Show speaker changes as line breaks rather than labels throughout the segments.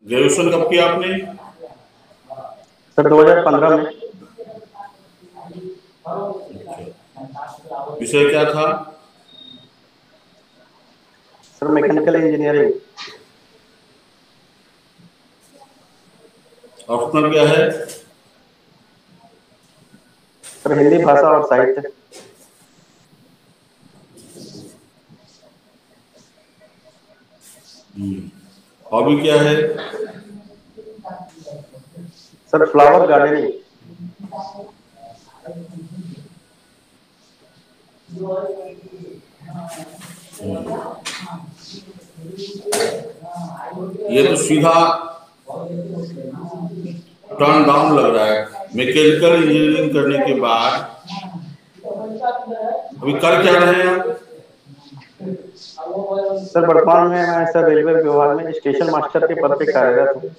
Graduation कब किया आपने?
सर 2015 में।
विषय क्या था?
Sir mechanical engineering.
ऑप्शनल क्या है?
सर हिंदी भाषा और साहित्य।
हॉबी क्या है?
Sir flower gardening.
ये तो सीधा टर्न डाउन लग रहा है। मैकेनिकल इंजीनियरिंग करने के बाद अभी कर क्या रहे हैं आप?
सर वर्तमान में मैं सर रेलवे विभाग में स्टेशन मास्टर के पद पे कार्यरत हूँ।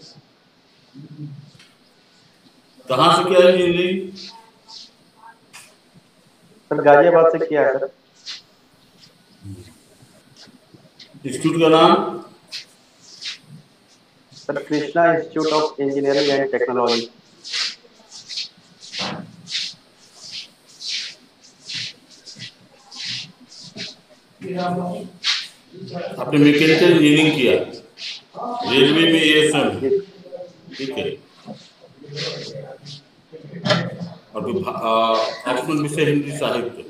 कहाँ से किया है इंजीनियरिंग?
सर गाजियाबाद से किया है सर।
इंस्टीट्यूट का नाम?
Sir Krishna institute of engineering and technology.
आपने मैकेनिकल इंजीनियरिंग किया, रेलवे में एएसएम, ठीक है। और ऑप्शनल विषय हिंदी साहित्य।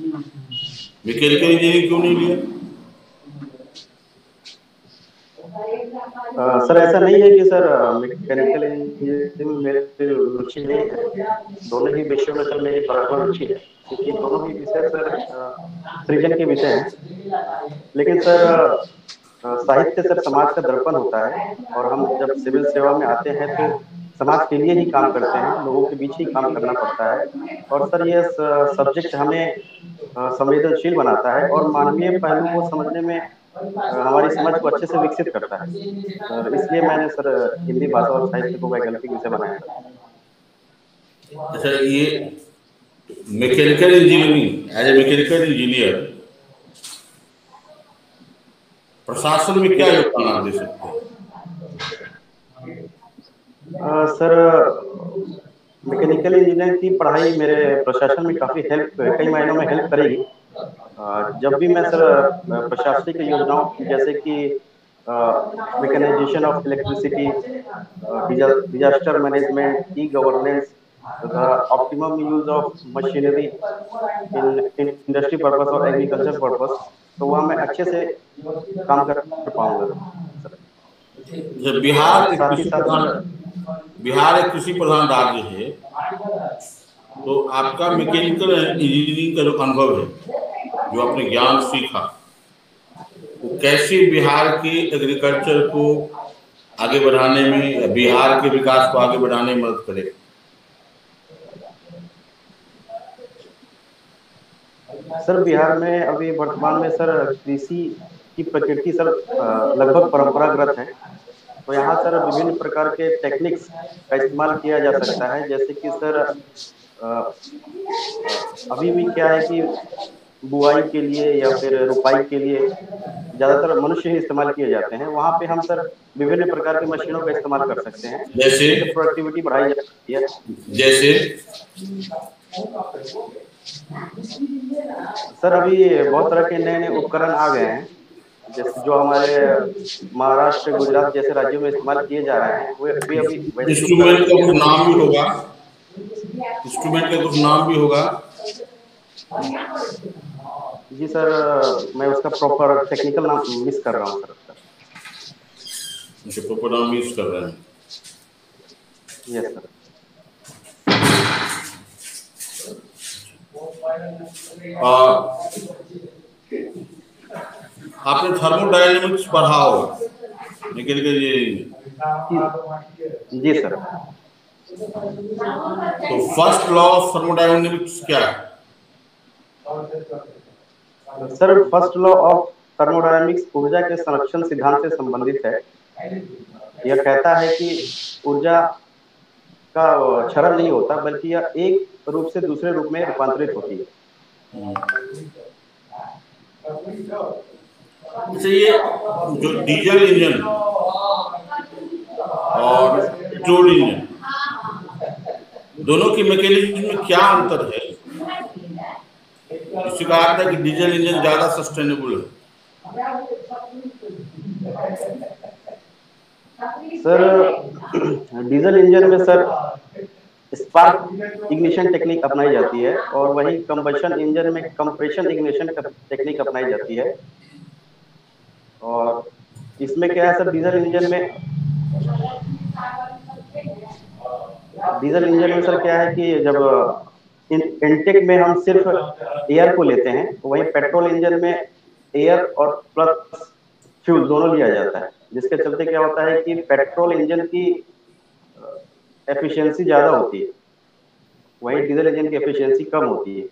मैकेनिकल इंजीनियरिंग क्यों नहीं लिया?
सर ऐसा नहीं है कि सर मैकेनिकल इंजीनियरिंग में मेरी रुचि नहीं है। दोनों ही विषयों में सर मेरी बराबर रुचि है, क्योंकि दोनों ही विषय सर सृजन के विषय हैं। लेकिन सर साहित्य सर समाज का दर्पण होता है, और हम जब सिविल सेवा में आते हैं तो समाज के लिए ही काम करते हैं, लोगों के बीच ही काम करना पड़ता है। और सर ये सब्जेक्ट हमें संवेदनशील बनाता है और मानवीय पहलू को समझने में हमारी समझ को अच्छे से विकसित करता है। सर इसलिए मैंने सर हिंदी भाषा और साहित्य को वैकल्पिक विषय बनाया था।
अच्छा, ये mechanical engineering, as a mechanical engineer प्रशासन में क्या योगदान आप दे सकते हैं?
सर मैकेनिकल इंजीनियरिंग की पढ़ाई मेरे प्रशासन में काफ़ी कई मायनों में हेल्प करेगी। जब भी मैं सर प्रशासनिक योजनाओं जैसे कि mechanisation of electricity, disaster management, e governance तथा optimum use of machinery in industry purpose और एग्रीकल्चर पर्पस, तो वह मैं अच्छे से काम कर पाऊंगा सर। साथ ही साथ
बिहार एक कृषि प्रधान राज्य है, तो आपका मैकेनिकल इंजीनियरिंग का जो अनुभव है, जो आपने ज्ञान सीखा, वो कैसे बिहार के एग्रीकल्चर को आगे बढ़ाने में या बिहार के विकास को आगे बढ़ाने में मदद करेगा?
सर बिहार में अभी वर्तमान में सर कृषि की प्रकृति सर लगभग परंपरागत है। तो यहाँ सर विभिन्न प्रकार के टेक्निक्स का इस्तेमाल किया जा सकता है, जैसे कि सर अभी भी क्या है कि बुआई के लिए या फिर रुपाई के लिए ज्यादातर मनुष्य ही इस्तेमाल किए जाते हैं। वहाँ पे हम सर विभिन्न प्रकार की मशीनों का इस्तेमाल कर सकते हैं,
जैसे
जिससे प्रोडक्टिविटी बढ़ाई जा सकती है।
जैसे
सर अभी बहुत तरह के नए नए उपकरण आ गए हैं, जैसे जो हमारे महाराष्ट्र, गुजरात जैसे राज्यों में इस्तेमाल किए जा रहे हैं। वे अभी वैसे उपकरण
इंस्ट्रूमेंट का कुछ नाम भी होगा,
जी सर मैं उसका प्रॉपर टेक्निकल नाम मिस कर रहा हूँ सर उसका।
मुझे प्रॉपर नाम मिस कर रहे हैं।
Yes sir.
आपने थर्मोडायनेमिक्स पढ़ा होगा मैकेनिकल
जी सर।
तो फर्स्ट लॉ ऑफ थर्मोडायनेमिक्स क्या है?
Sir first law of thermodynamics ऊर्जा के संरक्षण सिद्धांत से संबंधित है। यह कहता है कि ऊर्जा का क्षरण नहीं होता, बल्कि यह एक रूप से दूसरे रूप में रूपांतरित होती है।
जैसे ये जो डीजल इंजन और पेट्रोल इंजन, दोनों की मैकेनिज्म में क्या अंतर है? इससे कहा था कि डीजल इंजन ज्यादा सस्टेनेबल है।
सर डीजल इंजन में सर स्पार्क इग्निशन टेक्निक अपनाई जाती है और वहीं कंबशन इंजन में कंप्रेशन इग्निशन टेक्निक अपनाई जाती है। और इसमें क्या है सर, डीजल इंजन में सर क्या है कि जब इनटेक में हम सिर्फ एयर को लेते हैं, वहीं पेट्रोल इंजन में एयर और प्लस फ्यूल दोनों लिया जाता है, जिसके चलते क्या होता है कि पेट्रोल इंजन की एफिशिएंसी ज्यादा होती है, वहीं डीजल इंजन की एफिशिएंसी कम होती है,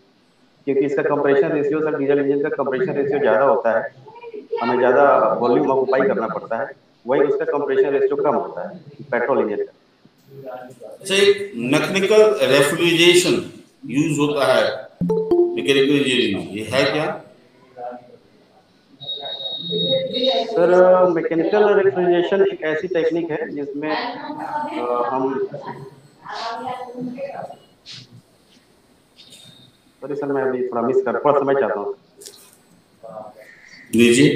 क्योंकि इसका compression ratio sir, diesel engine का कंप्रेशन रेशियो ज्यादा होता है, हमें ज्यादा वॉल्यूम ऑक्यूपाई करना पड़ता है, वहीं उसका कंप्रेशन रेशियो कम होता है पेट्रोल इंजन का।
मैकेनिकल रेफ्रिजरेशन यूज होता है मैकेनिकल इंजीनियरिंग में, ये है क्या?
सर मैकेनिकल रेफ्रिजरेशन एक ऐसी टेक्निक है जिसमें हम सॉरी सर, मैं अभी थोड़ा मिस कर, थोड़ा समय चाहता हूँ
लीजिए।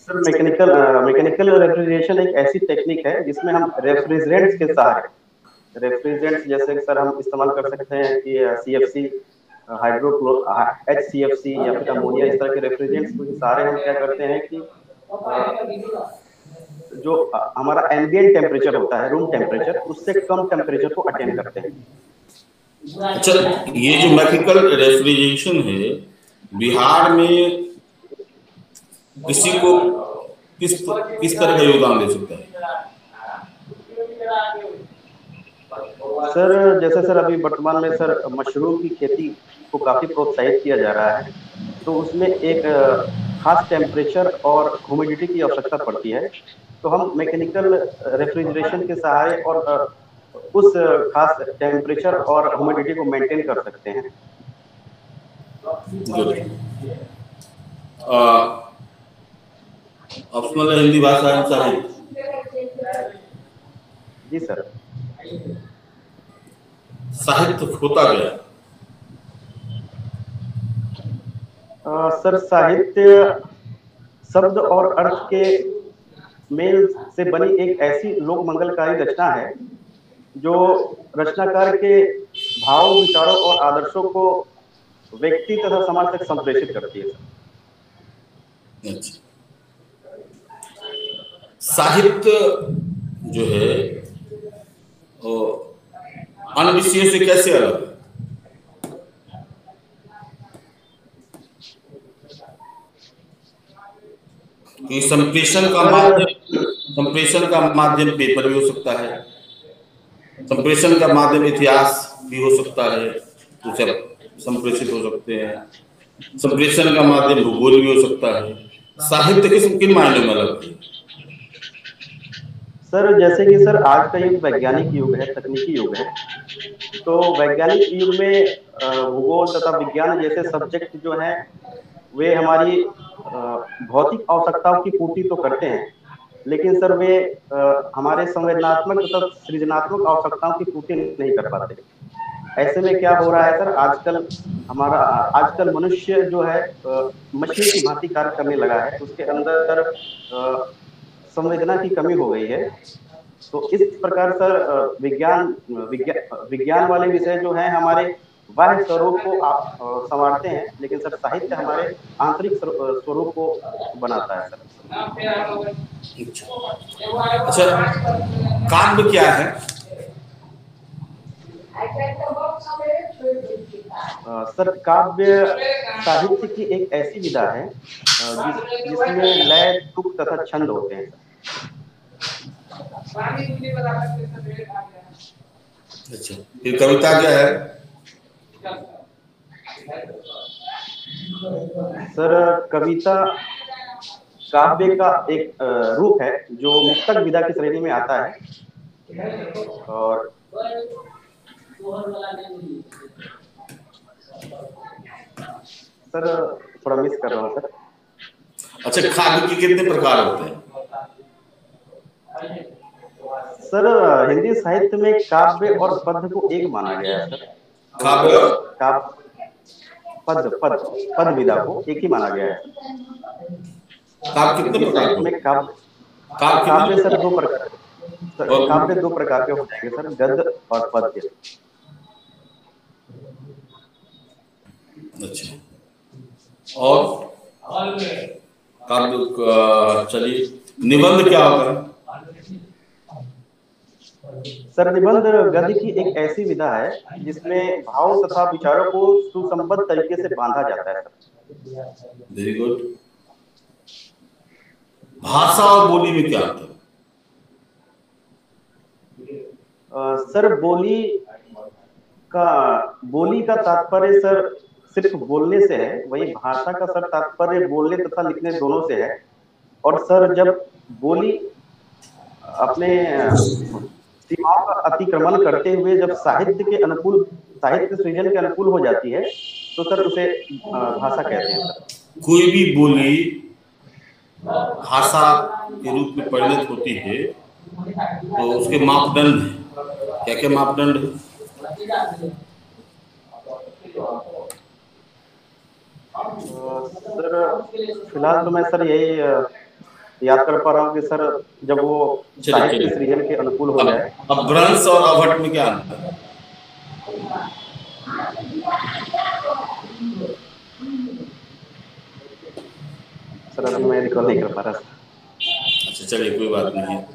सर मैकेनिकल रेफ्रिजरेशन एक ऐसी टेक्निक है जिसमें हम रेफ्रिजरेंट्स के सहारे, रेफ्रिजरेंट्स जैसे सर हम इस्तेमाल कर सकते हैं कि CFC, HCFC या फिर अमोनिया, इस तरह के रेफ्रिजरेंट्स के सहारे हम क्या करते हैं कि जो हमारा एम्बिएंट टेम्परेचर होता है, रूम टेम्परेचर, उससे कम टेम्परेचर को अटेन करते हैं।
अच्छा, ये जो मैकेनिकल रेफ्रिजरेशन है, बिहार में किसी को किस तरह का योगदान दे सकता है?
सर जैसे सर अभी वर्तमान में सर मशरूम की खेती को काफी प्रोत्साहित किया जा रहा है, तो उसमें एक खास टेम्परेचर और ह्यूमिडिटी की आवश्यकता पड़ती है, तो हम मैकेनिकल रेफ्रिजरेशन के सहारे और उस खास टेम्परेचर और ह्यूमिडिटी को मेंटेन कर सकते हैं।
ऑप्शनल है हिंदी भाषा साहित्य।
जी सर।
साहित्य होता गया।
सर साहित्य शब्द और अर्थ के मेल से बनी एक ऐसी लोक मंगलकारी रचना है जो रचनाकार के भाव, विचारों और आदर्शों को व्यक्ति तथा समाज तक संप्रेषित करती है।
अच्छा, साहित्य जो है अन्य विषयों से कैसे अलग है? कि संप्रेषण का माध्यम पेपर भी हो सकता है, संप्रेषण का माध्यम इतिहास भी हो सकता है, तो सब संप्रेषित हो सकते हैं, संप्रेषण का माध्यम भूगोल भी हो सकता है। साहित्य किन मायनों में अलग है?
सर जैसे कि सर आज का युग वैज्ञानिक युग है, तकनीकी युग है, तो वैज्ञानिक युग में भूगोल तथा विज्ञान जैसे सब्जेक्ट जो हैं वे हमारी भौतिक आवश्यकताओं की पूर्ति तो करते हैं, लेकिन सर वे हमारे संवेदनात्मक तथा सृजनात्मक आवश्यकताओं की पूर्ति नहीं कर पाते। ऐसे में क्या हो रहा है सर, आजकल मनुष्य जो है मशीन की भांति कार्य करने लगा है, उसके अंदर संवेदना की कमी हो गई है। तो इस प्रकार सर विज्ञान वाले विषय जो हैं हमारे बाह्य स्वरूप को संवारते हैं, लेकिन सर साहित्य हमारे आंतरिक स्वरूप को बनाता है सर।
अच्छा, काव्य क्या है?
सर काव्य साहित्य की एक ऐसी विधा है जिसमें लय, तुक तथा छंद होते हैं।
अच्छा, फिर कविता क्या है?
सर कविता काव्य का एक रूप है जो मुक्तक विधा की श्रेणी में आता है, और सर थोड़ा मिस कर रहा हूँ सर।
अच्छा, काव्य के कितने प्रकार होते हैं?
सर हिंदी साहित्य में काव्य और पद्य को एक माना गया है सर।
काव्य और
पद पद पद विधा को एक ही माना गया है।
काव्य कितने
हिंदी
प्रकार
साहित्य में
के? काव्य
काव्य
कितने
सर
प्रकार?
दो प्रकार
और
काव्य दो प्रकार के हो जाएंगे सर, गद्य और पद्य।
अच्छा, और काव्य चलिए, निबंध क्या होता है?
सर निबंध गद्य की एक ऐसी विधा है जिसमें भाव तथा विचारों को सुसंबद्ध तरीके से बांधा जाता है सर।
Very good. भाषा और बोली में क्या अंतर?
सर बोली का तात्पर्य सर सिर्फ बोलने से है, वही भाषा का सर तात्पर्य बोलने तथा लिखने दोनों से है। और सर जब बोली अपने सीमाओं का अतिक्रमण करते हुए जब साहित्य सृजन के अनुकूल हो जाती है तो सर उसे भाषा कहते हैं सर।
कोई भी बोली भाषा के रूप में परिणत होती है तो उसके मापदंड हैं। क्या क्या मापदंड है?
सर फिलहाल तो मैं सर यही याद कर पा रहा हूँ कि सर जब वो साहित्य सृजन के अनुकूल हो जाए।
अपभ्रंश और अभट में क्या अंतर है?
सर अभी मैं रिकॉल नहीं कर पा रहा सर।
अच्छा चलिए, कोई बात नहीं है।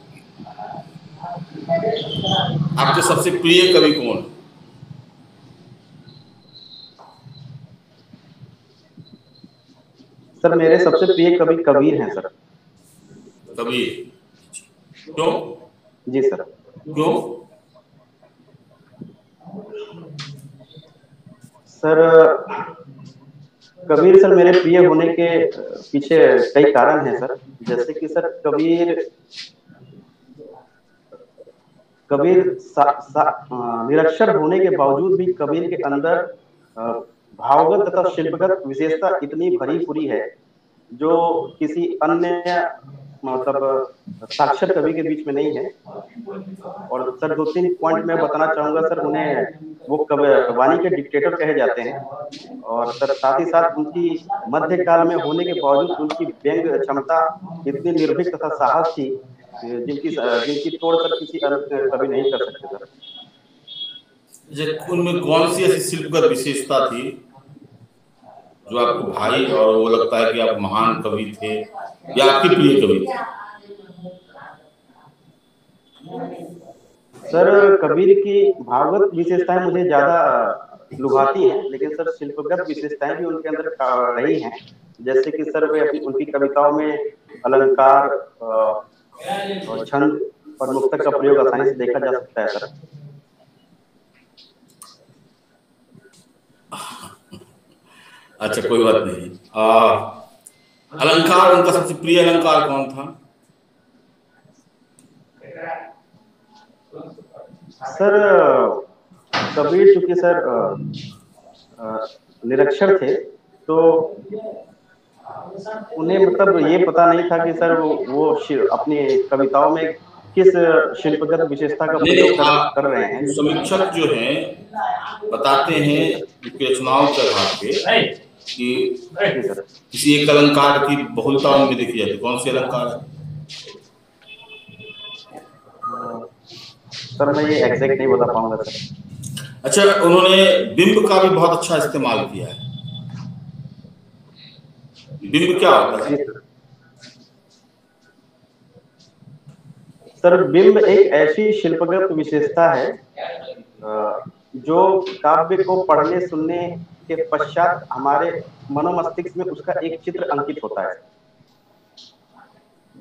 आपके सबसे प्रिय कवि कौन है?
सर मेरे सबसे प्रिय कवि कबीर हैं सर।
कबीर? क्यों?
जी सर।
क्यों?
सर कबीर सर मेरे प्रिय होने के पीछे कई कारण हैं सर। जैसे कि सर कबीर निरक्षर होने के बावजूद भी कबीर के अंदर भावगत तथा शिल्पगत विशेषता इतनी भरी पूरी है जो किसी अन्य मतलब साक्षर कवि के बीच में नहीं है। और सर दो तीन पॉइंट मैं बताना चाहूंगा सर। उन्हें वो वाणी के डिक्टेटर कहे जाते हैं। और सर साथ ही साथ उनकी मध्यकाल में होने के बावजूद उनकी व्यंग क्षमता इतनी निर्भीक तथा साहस थी जिनकी तोड़ सर किसी अन्य कवि नहीं कर सकते सर।
उनमें कौन सी ऐसी शिल्पगत विशेषता थी जो आपको भाई और वो लगता है कि आप महान कवि थे या आपके प्रिय कवि थे?
सर कबीर की भावगत विशेषताएं मुझे ज्यादा लुभाती हैं, लेकिन सर शिल्पगत विशेषताएं भी उनके अंदर रही हैं। जैसे कि सर वे उनकी कविताओं में अलंकार और छंद और मुक्तक का प्रयोग आसानी से देखा जा सकता है सर।
अच्छा कोई बात नहीं। अलंकार, उनका सबसे प्रिय अलंकार कौन था?
सर कबीर चूंकि सर निरक्षर थे तो उन्हें मतलब ये पता नहीं था कि सर वो अपनी कविताओं में किस शिल्पगत विशेषता का प्रयोग कर रहे हैं।
समीक्षक जो हैं बताते हैं उनकी रचनाओं के आधार पे कि किसी एक अलंकार की बहुलता उनमें देखी जाती है। कौन सी अलंकार है?
सर मैं ये एग्जैक्ट नहीं बता पाऊंगा सर।
अच्छा, उन्होंने बिंब का भी बहुत अच्छा इस्तेमाल किया है। बिंब क्या होता है?
सर बिंब एक ऐसी शिल्पगत विशेषता है जो काव्य को पढ़ने सुनने के पश्चात हमारे मनोमस्तिष्क में उसका एक चित्र अंकित होता है।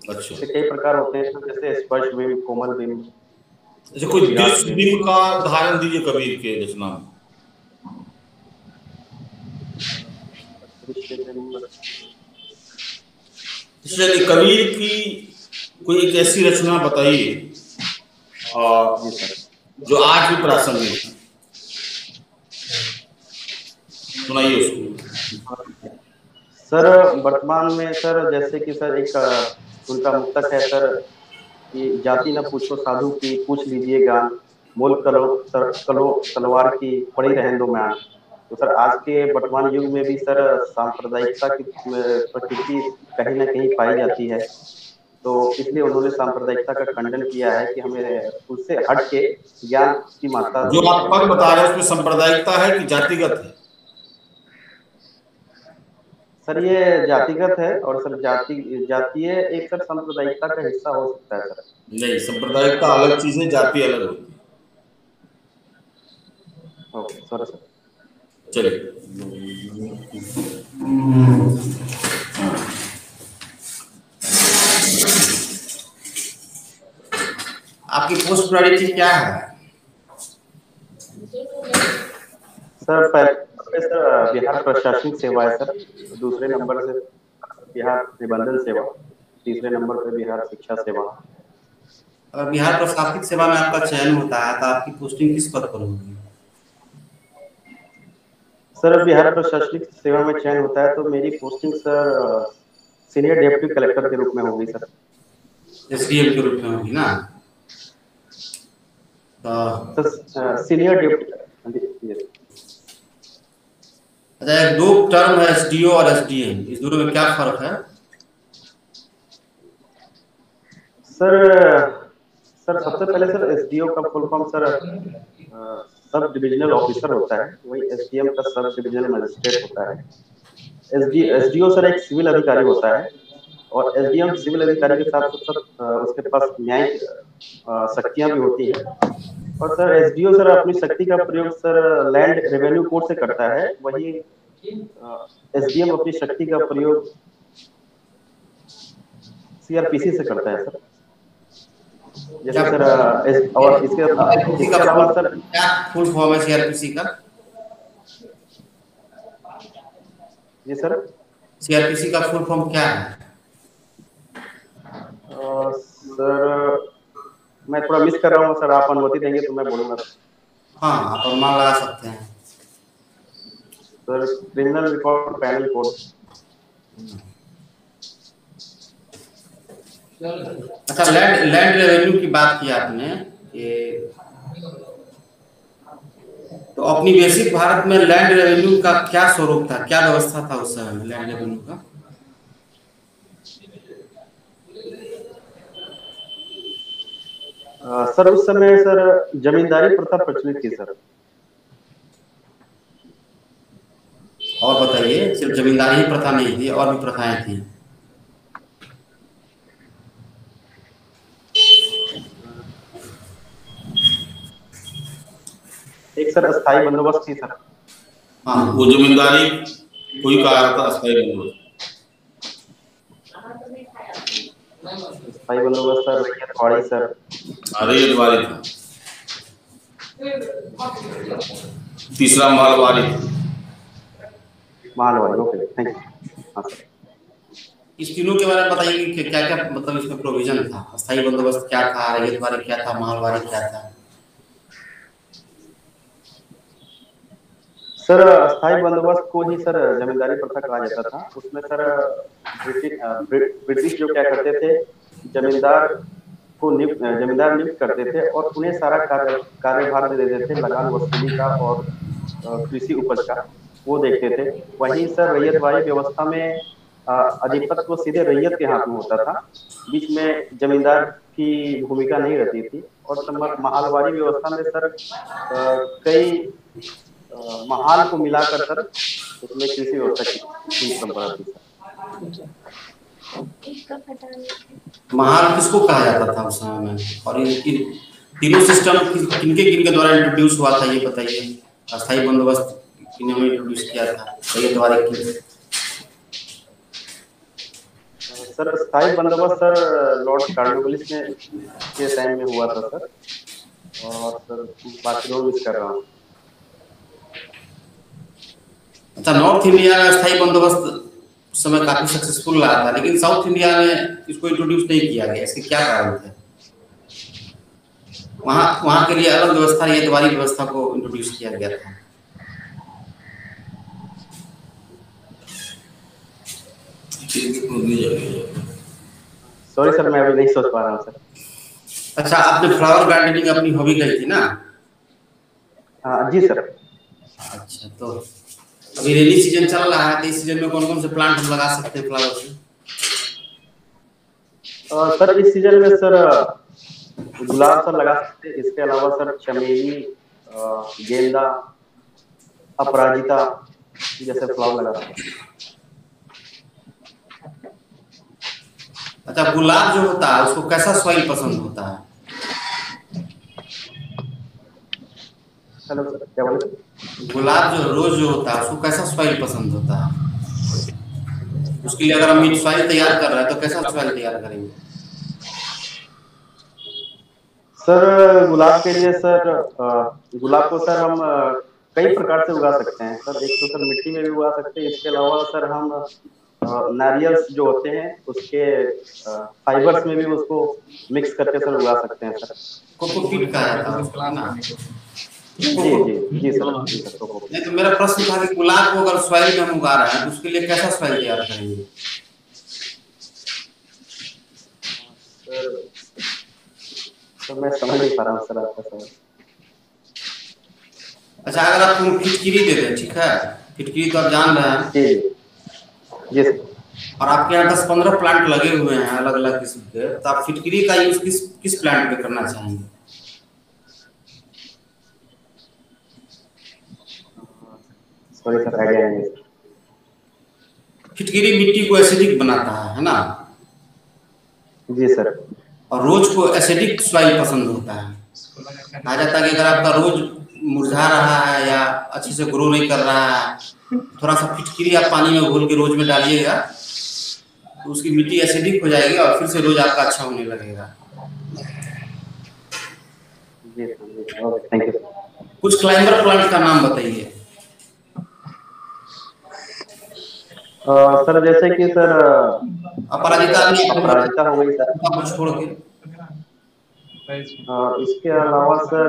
अच्छा,
कई प्रकार होते हैं जैसे स्पर्श बिंब, कोमल बिंब।
अच्छा, कोई दृश्य बिंब का उदाहरण दीजिए कबीर के रचना में। चलिए, कबीर की कोई एक ऐसी रचना बताइए जो आज भी प्रासंगिक है, सुनाइए उसको।
सर वर्तमान में सर जैसे कि सर एक उनका मुक्तक है सर कि जाति न पूछो साधु की पूछ लीजिए ज्ञान, मोल कलो तलवार की पड़ी रहने दो म्यान। तो सर आज के वर्तमान युग में भी सर सांप्रदायिकता की प्रकृति कहीं ना कहीं पाई जाती है। तो इसलिए उन्होंने सांप्रदायिकता का खंडन किया है कि हमें उससे हट के ज्ञान की मात्रा
जो
देनी
आप पद
चाहिए।
बता रहे हैं उसमें सांप्रदायिकता है कि जातिगत है?
सर ये जातिगत है और सर जातीय एक सर सांप्रदायिकता का हिस्सा हो सकता है सर।
नहीं, सांप्रदायिकता अलग चीज है, जाति अलग होती
ओके सॉरी सर।
है। चलिए।
आपकी पोस्ट प्रायोरिटी क्या है?
सर पहले सर बिहार प्रशासनिक सेवा है सर, दूसरे नंबर से बिहार निबंधन सेवा, तीसरे नंबर पे बिहार शिक्षा सेवा।
अगर बिहार प्रशासनिक सेवा में आपका चयन होता है तो आपकी पोस्टिंग किस पद पर होगी?
सर बिहार प्रशासनिक सेवा में चयन होता है तो मेरी posting sir senior deputy collector के रूप में होगी सर।
एसडीएम के रूप में होगी ना? तो
सर सीनियर डिप्टी।
अच्छा, एक दो टर्म है एसडीओ और एसडीएम, इस दोनों में क्या फर्क है?
सर सर सबसे पहले सर एसडीओ का full form sir sub divisional officer होता है, वही एसडीएम का सब डिविजनल मजिस्ट्रेट होता है। एसडीओ सर एक सिविल अधिकारी होता है और एसडीएम सिविल अधिकारी के साथ साथ उसके पास न्यायिक शक्तियां भी होती है। और सर एसडीओ सर अपनी शक्ति का प्रयोग सर लैंड रेवेन्यू कोड से करता है, वही एसडीएम अपनी शक्ति का प्रयोग सीआरपीसी से करता है सर। जैसे सर और इसके अलावा सर
क्या फुल फॉर्म है सीआरपीसी का?
जी सर
सीआरपीसी का फुल फॉर्म क्या है?
सर मैं थोड़ा मिस कर रहा हूँ सर, आप अनुमति देंगे तो मैं बोलूंगा।
हाँ, आप अनुमान लगा सकते हैं।
Sir criminal record panel code.
अच्छा, लैंड रेवेन्यू की बात की आपने, ये तो अपनी बेसिक भारत में लैंड रेवेन्यू का क्या स्वरूप था, क्या व्यवस्था था उस समय में लैंड रेवेन्यू का?
सर उस समय सर जमींदारी प्रथा प्रचलित थी सर।
और बताइए, सिर्फ जमींदारी ही प्रथा नहीं थी, और भी प्रथाएं थी?
एक सर अस्थाई बंदोबस्त थी सर।
हाँ, वो जमींदारी कोई कहा था अस्थायी बंदोबस्त?
अस्थाई बंदोबस्त सर रैयतवाड़ी सर।
रैयतवाड़ी था। तीसरा मालवाड़ी था।
Malwadi, okay thank you. हाँ सर
इस तीनों के बारे में बताइए कि क्या क्या मतलब इसमें प्रोविजन था? अस्थायी बंदोबस्त क्या था, रैयतवाड़ी क्या था, मालवाड़ी क्या था?
सर अस्थाई बंदोबस्त को ही सर जमींदारी प्रथा कहा जाता था। उसमें सर ब्रिटिश जो क्या करते थे, जमींदार जमींदार नियुक्त करते थे और उन्हें सारा कार्यभार दे देते थे, लगान वसूली का और कृषि उपज का वो देखते थे। वहीं सर रैयतवाड़ी व्यवस्था में अधिपत्य सीधे रैयत के हाथ में होता था, बीच में जमींदार की भूमिका नहीं रहती थी। और महालवाड़ी व्यवस्था में सर कई महाल को मिलाकर सर उसमें कृषि व्यवस्था की परंपरा थी।
महाल किसको कहा जाता था उस समय में, और इन तीनों सिस्टम किनके द्वारा इंट्रोड्यूस हुआ था ये बताइए? अस्थायी बंदोबस्त किन्होंने इंट्रोड्यूस किया था, रैयतवाड़ी की?
सर अस्थायी बंदोबस्त सर लॉर्ड कॉर्नवालिस ने के टाइम में हुआ था सर। और सर बाकी दो मिस कर रहा हूँ।
अच्छा, नॉर्थ इंडिया में अस्थायी बंदोबस्त उस समय काफी सक्सेसफुल रहा था, लेकिन साउथ इंडिया में इसको इंट्रोड्यूस नहीं किया गया, इसके क्या कारण थे? वहाँ के लिए अलग व्यवस्था, रैयतवाड़ी व्यवस्था को इंट्रोड्यूस किया गया था।
सॉरी सर, मैं अभी नहीं सोच पा रहा हूँ सर।
अच्छा, आपने फ्लावर गार्डनिंग अपनी हॉबी कही थी ना?
जी सर।
अच्छा, तो अभी रेनी सीजन चल रहा है, तो इस सीजन में कौन कौन से प्लांट हम लगा सकते हैं फ्लावर के?
सर इस सीजन में सर गुलाब सर लगा सकते हैं, इसके अलावा सर चमेली, गेंदा, अपराजिता जैसे फ्लावर लगा सकते हैं।
अच्छा, गुलाब जो होता है उसको कैसा सॉइल पसंद होता है?
हेलो सर, क्या बोले?
गुलाब जो रोज जो होता है उसको कैसा सॉइल पसंद होता है? उसके लिए अगर हम मिक्स सॉइल तैयार कर रहे हैं तो कैसा सॉइल तैयार करेंगे?
सर गुलाब के लिए सर गुलाब को सर हम कई प्रकार से उगा सकते हैं सर। एक तो सर मिट्टी में भी उगा सकते हैं, इसके अलावा सर हम नारियल्स जो होते हैं उसके फाइबर्स में भी उसको मिक्स करके सर उगा सकते हैं सर।
कोकोपीट कहा जाता है उसको ना?
जी जी जी सर, जी सर।
नहीं, तो मेरा प्रश्न था कि गुलाब को अगर सॉइल में हम उगा रहे हैं तो उसके लिए कैसा सॉइल तैयार करेंगे?
सर मैं समझ नहीं पा रहा हूँ सर आपका सवाल।
अच्छा, अगर आपको फिटकिरी दे दें, ठीक है, फिटकिरी तो आप जान रहे हैं।
जी जी सर।
और आपके यहाँ 10-15 प्लांट लगे हुए हैं अलग अलग किस्म के, तो आप फिटकिरी का यूज किस किस प्लांट पे करना चाहेंगे?
सॉरी सर, आइडिया नहीं है सर।
फिटकिरी मिट्टी को एसिडिक बनाता है ना?
जी सर।
और रोज को एसिडिक सॉइल पसंद होता है। कहा जाता है कि अगर आपका रोज मुरझा रहा है या अच्छे से ग्रो नहीं कर रहा है, थोड़ा सा फिटकिरी आप पानी में घोल के रोज में डालिएगा तो उसकी मिट्टी एसिडिक हो जाएगी और फिर से रोज आपका अच्छा होने लगेगा।
जी सर, ओके, थैंक यू।
कुछ क्लाइंबर प्लांट का नाम बताइए।
सर जैसे कि सर
अपराजिता
अपराजिता हो गई सर,
छोड़ के।
इसके अलावा सर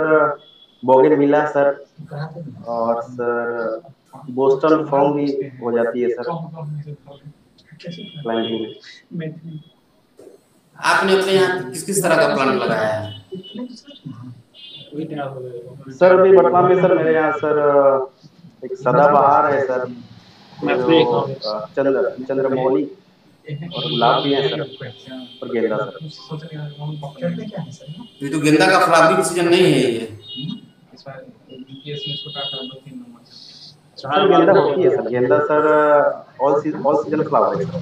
बोगनविला सर, और सर बोस्टन फॉर्म भी हो जाती है सर प्लांटिंग में।
आपने अपने यहाँ किस किस तरह का प्लांट लगाया है?
सर अभी वर्तमान में सर मेरे यहाँ सर एक सदाबहार है सर, चंद्रमौली और गुलाब भी है सर, और गेंदा सर।
ये तो गेंदा का फ्लावरिंग सीजन नहीं है ये।
सर गेंदा होती है सर, गेंदा सर ऑल सीजन फ्लावर है सर।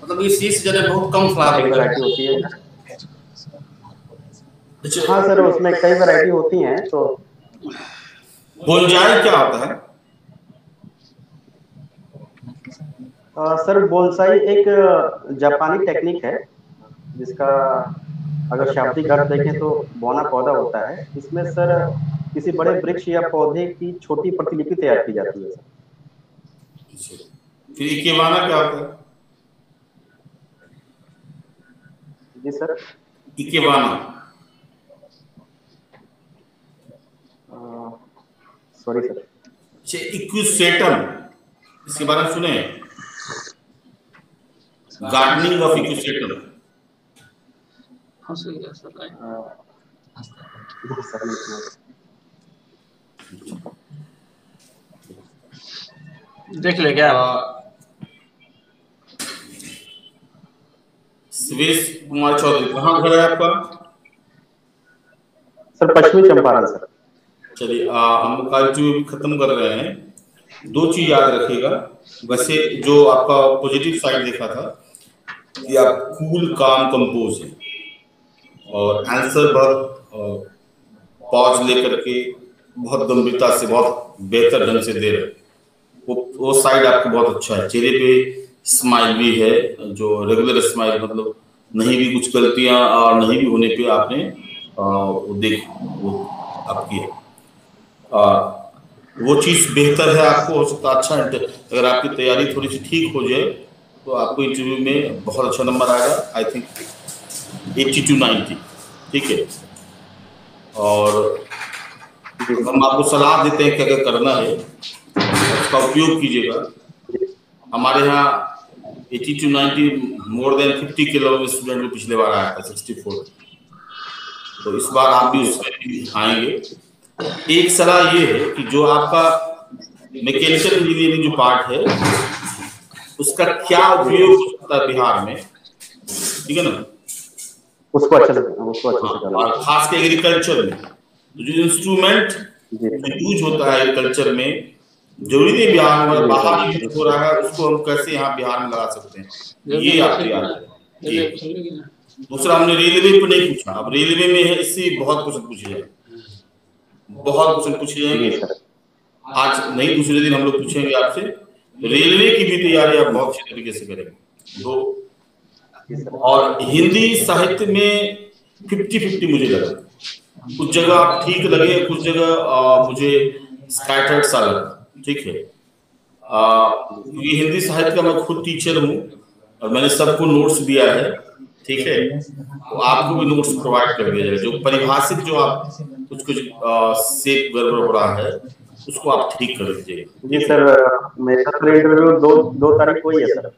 मतलब इस सीजन में बहुत कम फ्लावरिंग
वैरायटी होती है। हाँ सर, उसमें कई वैरायटी होती हैं। तो
बोनसाई क्या होता है?
सर बोनसाई एक जापानी टेक्निक है जिसका अगर शाब्दिक अर्थ देखें तो बौना पौधा होता है। इसमें सर किसी बड़े वृक्ष या पौधे की छोटी प्रतिलिपि तैयार की जाती है सर।
फिर इकेबाना क्या होता है?
जी सर,
इकेबाना
सॉरी सर।
अच्छा, इक्विसेटम, इसके बारे में सुने? Gardening of Equisetum.
देख ले क्या?
सुरेश कुमार चौधरी, कहाँ घर है आपका?
सर पश्चिमी चंपारण सर।
चलिए, हम इंटरव्यू खत्म कर रहे हैं। 2 चीज याद रखिएगा। वैसे जो आपका पॉजिटिव साइड देखा था कि आप कूल काम कंपोज है और आंसर बहुत पॉज लेकर के बहुत गंभीरता से बहुत बेहतर ढंग से दे रहे, वो साइड आपको बहुत अच्छा है। चेहरे पे स्माइल भी है, जो रेगुलर स्माइल, मतलब नहीं भी कुछ गलतियां और नहीं भी होने पे आपने वो आपकी है। वो चीज़ बेहतर है, आपको हो सकता है अच्छा। अगर आपकी तैयारी थोड़ी सी ठीक हो जाए तो आपको इंटरव्यू में बहुत अच्छा नंबर आएगा। आई थिंक 80 to 90, ठीक है। और हम आपको सलाह देते हैं कि अगर करना है उसका उपयोग कीजिएगा। हमारे यहाँ 80 to 90 मोर देन 50 किलो में स्टूडेंट को पिछले बार आया था 64। तो इस बार आप भी उसमें आएंगे। एक सलाह ये है कि जो आपका मैकेनिकल इंजीनियरिंग जो पार्ट है उसका क्या उपयोग हो सकता है बिहार में, ठीक है ना,
उसको अच्छे से
और खास के एग्रीकल्चर में तो जो इंस्ट्रूमेंट यूज होता है एग्रीकल्चर में, जरूरी नहीं बिहार में, बाहर यूज हो रहा है, उसको हम कैसे यहाँ बिहार में लगा सकते हैं, ये आपकी याद है। दूसरा हमने रेलवे पर नहीं पूछा, अब रेलवे में है, इससे बहुत क्वेश्चन पूछे जाएंगे, बहुत क्वेश्चन पूछे जाएंगे। आज नहीं दूसरे दिन हम लोग पूछेंगे आपसे। रेलवे की भी तैयारी आप बहुत अच्छे तरीके से करेंगे। तो और हिंदी साहित्य में 50-50 मुझे लगा, कुछ जगह आप ठीक लगे, कुछ जगह मुझे स्कैटर्ड सा लगा, ठीक है। क्योंकि हिंदी साहित्य का मैं खुद टीचर हूँ और मैंने सबको नोट्स दिया है, ठीक है, तो आपको भी नोट्स प्रोवाइड कर दिया जाएगा। जो परिभाषित जो आप कुछ से गड़बड़ हो रहा है उसको आप ठीक कर दीजिए।
जी सर, मेरा इंटरव्यू 2 तारीख को ही है सर।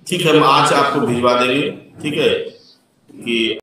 ठीक है, हम आज आपको भिजवा देंगे, ठीक है कि